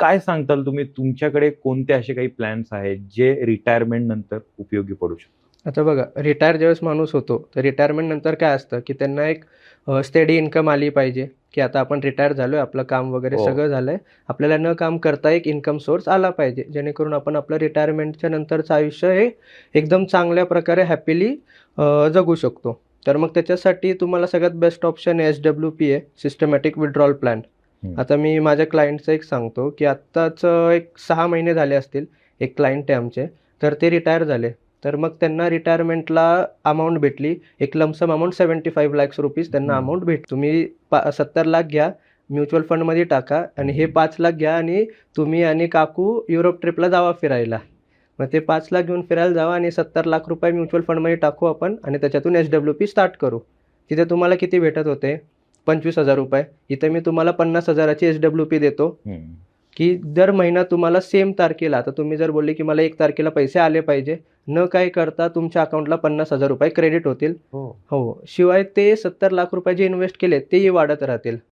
काय सांगताल तुम्ही तुमच्याकडे कोणते असे काही प्लॅन्स आहेत जे रिटायरमेंट नंतर उपयोगी पडू शकतात? आता बघा, रिटायर ज्यावेळेस माणूस होतो, तर रिटायरमेंट नंतर काय असतं, की त्यांना एक स्टेडी इन्कम आली पाहिजे, की आता आपण रिटायर झालोय, आपलं काम वगैरे हो. सगळं झालंय. आपल्याला न काम करता एक इन्कम सोर्स आला पाहिजे, जेणेकरून आपण आपलं रिटायरमेंटच्या नंतरचं आयुष्य हे एकदम चांगल्या प्रकारे हॅपीली जगू शकतो. तर मग त्याच्यासाठी तुम्हाला सगळ्यात बेस्ट ऑप्शन एस-डब्ल्यू-पी आहे, सिस्टमॅटिक विथड्रॉल प्लॅन. हं. आता मी माझ्या क्लायंटचं एक सांगतो, की आत्ताच एक 6 महिने झाले असतील, एक क्लायंट आहे आमचे, तर ते रिटायर झाले. तर मग त्यांना रिटायरमेंटला अमाउंट भेटली. एक लमसम अमाउंट ₹75 लाख त्यांना हं. अमाउंट तुम्ही 70 लाख घ्या, म्युच्युअल फंडमध्ये टाका आणि हे 5 लाख घ्या आणि तुम्ही आणि काकू युरोप ट्रिपला जावा फिरायला. मग ते 5 लाख घेऊन फिरायला जावा आणि 70 लाख रुपये म्युच्युअल फंडमध्ये टाकू आपण आणि त्याच्यातून एस-डब्ल्यू-पी स्टार्ट करू. तिथे तुम्हाला किती भेटत होते? ₹25,000. इथे मी तुम्हाला 50,000 ची एस-डब्ल्यू-पी देतो. हं. की दर महिना तुम्हाला सेम तारखेला, आता तुम्ही जर बोलले की मला 1 तारखेला पैसे आले पाहिजे, न काही करता तुमच्या अकाउंटला ₹50,000 क्रेडिट होतील. हो. हो. शिवाय ते 70 लाख रुपये जे इन्व्हेस्ट केले तेही वाढत राहतील.